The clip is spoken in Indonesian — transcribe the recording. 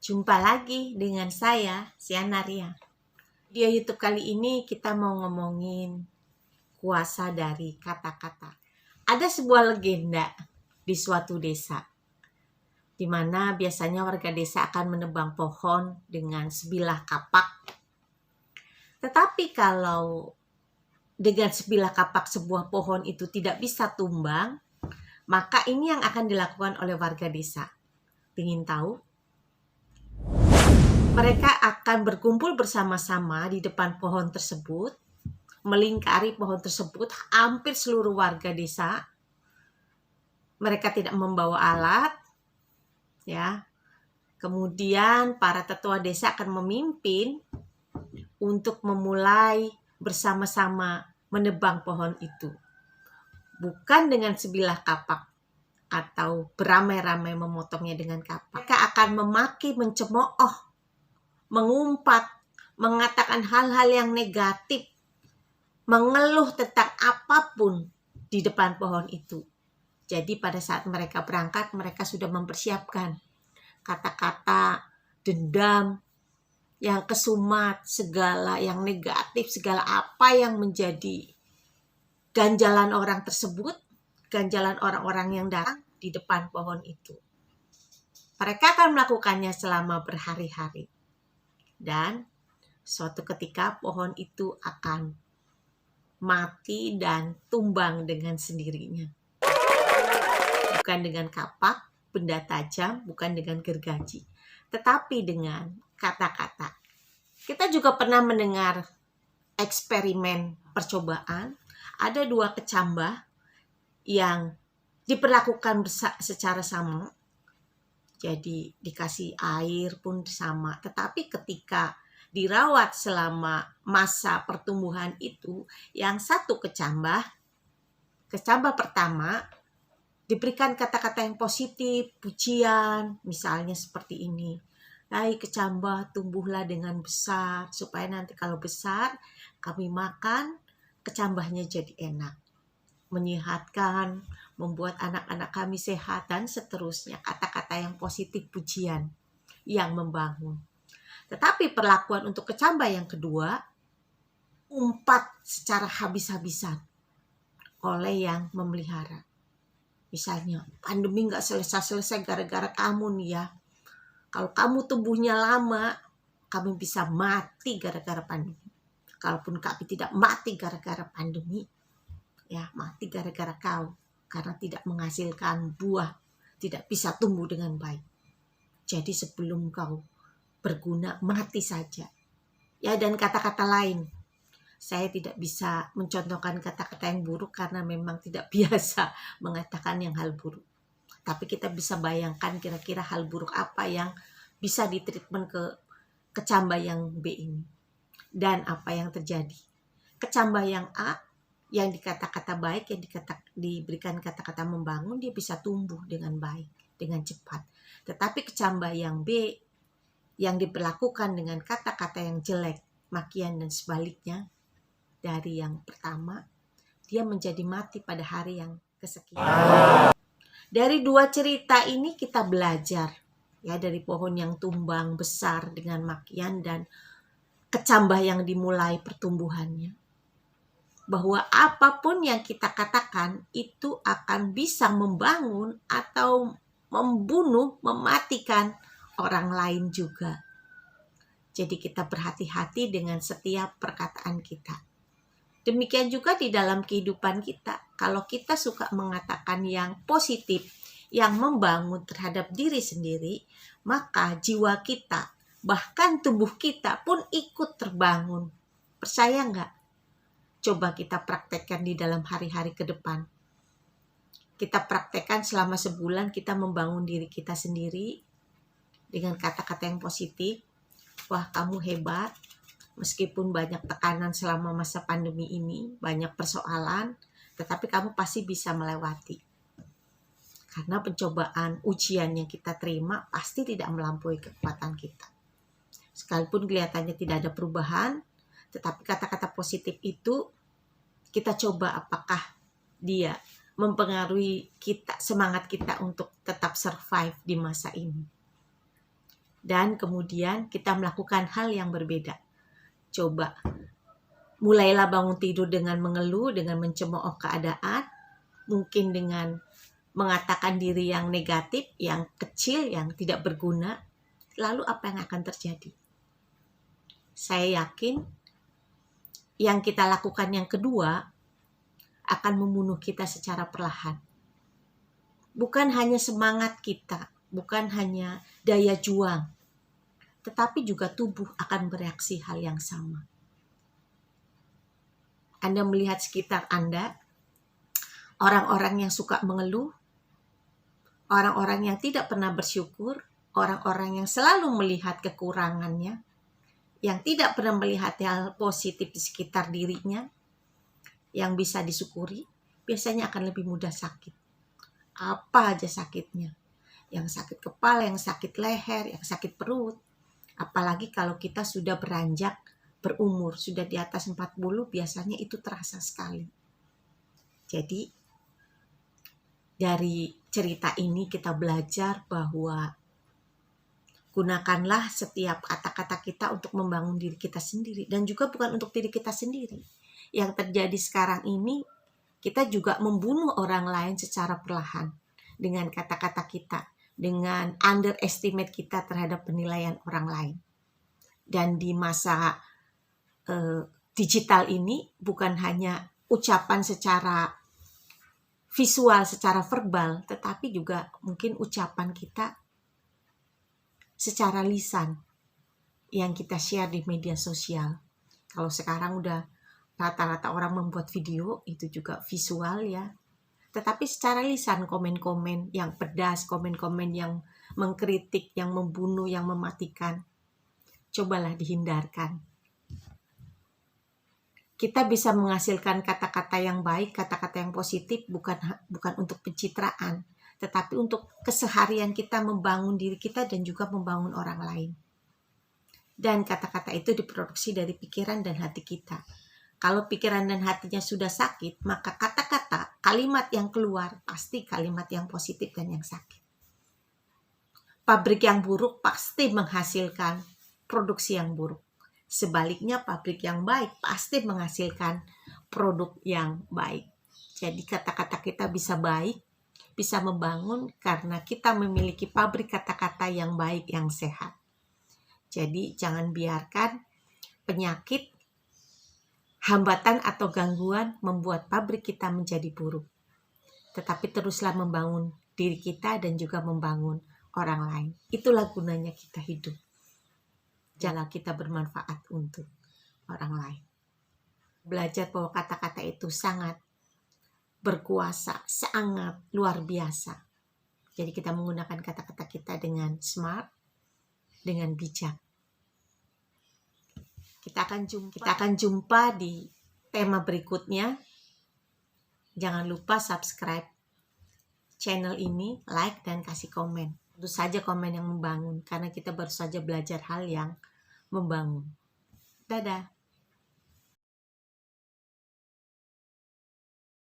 Jumpa lagi dengan saya, Siana Ria. Di YouTube kali ini kita mau ngomongin kuasa dari kata-kata. Ada sebuah legenda di suatu desa, di mana biasanya warga desa akan menebang pohon dengan sebilah kapak. Tetapi kalau dengan sebilah kapak sebuah pohon itu tidak bisa tumbang, maka ini yang akan dilakukan oleh warga desa. Ingin tahu? Mereka akan berkumpul bersama-sama di depan pohon tersebut, melingkari pohon tersebut, hampir seluruh warga desa. Mereka tidak membawa alat, ya. Kemudian para tetua desa akan memimpin untuk memulai bersama-sama menebang pohon itu. Bukan dengan sebilah kapak atau beramai-ramai memotongnya dengan kapak. Mereka akan memaki, mencemooh, mengumpat, mengatakan hal-hal yang negatif, mengeluh tentang apapun di depan pohon itu. Jadi pada saat mereka berangkat, mereka sudah mempersiapkan kata-kata dendam, yang kesumat, segala yang negatif, segala apa yang menjadi ganjalan orang tersebut, ganjalan orang-orang yang datang di depan pohon itu. Mereka akan melakukannya selama berhari-hari. Dan suatu ketika pohon itu akan mati dan tumbang dengan sendirinya. Bukan dengan kapak, benda tajam, bukan dengan gergaji, tetapi dengan kata-kata. Kita juga pernah mendengar eksperimen percobaan. Ada dua kecambah yang diperlakukan secara sama. Jadi dikasih air pun sama. Tetapi ketika dirawat selama masa pertumbuhan itu, yang satu kecambah pertama diberikan kata-kata yang positif, pujian, misalnya seperti ini. Hai kecambah, tumbuhlah dengan besar, supaya nanti kalau besar kami makan, kecambahnya jadi enak, menyehatkan, membuat anak-anak kami sehat, dan seterusnya. Kata-kata yang positif, pujian yang membangun. Tetapi perlakuan untuk kecambah yang kedua, umpat secara habis-habisan oleh yang memelihara. Misalnya, pandemi nggak selesai-selesai gara-gara kamu nih ya. Kalau kamu tumbuhnya lama, kami bisa mati gara-gara pandemi. Kalaupun kami tidak mati gara-gara pandemi, ya mati gara-gara kau. Karena tidak menghasilkan buah, tidak bisa tumbuh dengan baik. Jadi sebelum kau berguna, mati saja. Ya, dan kata-kata lain. Saya tidak bisa mencontohkan kata-kata yang buruk karena memang tidak biasa mengatakan yang hal buruk. Tapi kita bisa bayangkan kira-kira hal buruk apa yang bisa ditreatment ke kecambah yang B ini. Dan apa yang terjadi. Kecambah yang A, yang dikata-kata baik, yang diberikan kata-kata membangun, dia bisa tumbuh dengan baik, dengan cepat. Tetapi kecambah yang B, yang diperlakukan dengan kata-kata yang jelek, makian dan sebaliknya, dari yang pertama, dia menjadi mati pada hari yang kesekian. Dari dua cerita ini kita belajar, ya, dari pohon yang tumbang besar dengan makian dan kecambah yang dimulai pertumbuhannya, bahwa apapun yang kita katakan itu akan bisa membangun atau membunuh, mematikan orang lain juga. Jadi kita berhati-hati dengan setiap perkataan kita. Demikian juga di dalam kehidupan kita. Kalau kita suka mengatakan yang positif, yang membangun terhadap diri sendiri, maka jiwa kita, bahkan tubuh kita pun ikut terbangun. Percaya nggak? Coba kita praktekkan di dalam hari-hari ke depan. Kita praktekkan selama sebulan, kita membangun diri kita sendiri dengan kata-kata yang positif. Wah, kamu hebat. Meskipun banyak tekanan selama masa pandemi ini, banyak persoalan, tetapi kamu pasti bisa melewati. Karena pencobaan, ujian yang kita terima pasti tidak melampaui kekuatan kita. Sekalipun kelihatannya tidak ada perubahan, tetapi kata-kata positif itu kita coba apakah dia mempengaruhi kita, semangat kita untuk tetap survive di masa ini. Dan kemudian kita melakukan hal yang berbeda. Coba, mulailah bangun tidur dengan mengeluh, dengan mencemooh keadaan, mungkin dengan mengatakan diri yang negatif, yang kecil, yang tidak berguna. Lalu apa yang akan terjadi? Saya yakin yang kita lakukan yang kedua akan membunuh kita secara perlahan. Bukan hanya semangat kita, bukan hanya daya juang, tetapi juga tubuh akan bereaksi hal yang sama. Anda melihat sekitar Anda, orang-orang yang suka mengeluh, orang-orang yang tidak pernah bersyukur, orang-orang yang selalu melihat kekurangannya, yang tidak pernah melihat hal positif di sekitar dirinya, yang bisa disyukuri, biasanya akan lebih mudah sakit. Apa aja sakitnya, yang sakit kepala, yang sakit leher, yang sakit perut. Apalagi kalau kita sudah beranjak berumur, sudah di atas 40, biasanya itu terasa sekali. Jadi dari cerita ini kita belajar bahwa gunakanlah setiap kata-kata kita untuk membangun diri kita sendiri, dan juga bukan untuk diri kita sendiri. Yang terjadi sekarang ini, kita juga membunuh orang lain secara perlahan dengan kata-kata kita, dengan underestimate kita terhadap penilaian orang lain. Dan di masa digital ini, bukan hanya ucapan secara visual, secara verbal, tetapi juga mungkin ucapan kita secara lisan yang kita share di media sosial. Kalau sekarang udah rata-rata orang membuat video, itu juga visual ya. Tetapi secara lisan, komen-komen yang pedas, komen-komen yang mengkritik, yang membunuh, yang mematikan, cobalah dihindarkan. Kita bisa menghasilkan kata-kata yang baik, kata-kata yang positif, bukan untuk pencitraan, tetapi untuk keseharian kita membangun diri kita dan juga membangun orang lain. Dan kata-kata itu diproduksi dari pikiran dan hati kita. Kalau pikiran dan hatinya sudah sakit, maka kata-kata, kalimat yang keluar pasti kalimat yang positif dan yang sakit. Pabrik yang buruk pasti menghasilkan produksi yang buruk. Sebaliknya, pabrik yang baik pasti menghasilkan produk yang baik. Jadi kata-kata kita bisa baik, bisa membangun karena kita memiliki pabrik kata-kata yang baik, yang sehat. Jadi jangan biarkan penyakit, hambatan atau gangguan membuat pabrik kita menjadi buruk. Tetapi teruslah membangun diri kita dan juga membangun orang lain. Itulah gunanya kita hidup. Jangan kita bermanfaat untuk orang lain. Belajar bahwa kata-kata itu sangat berkuasa, sangat luar biasa. Jadi kita menggunakan kata-kata kita dengan smart, dengan bijak. Kita akan jumpa di tema berikutnya. Jangan lupa subscribe channel ini, like dan kasih komen. Tentu saja komen yang membangun, karena kita baru saja belajar hal yang membangun. Dadah.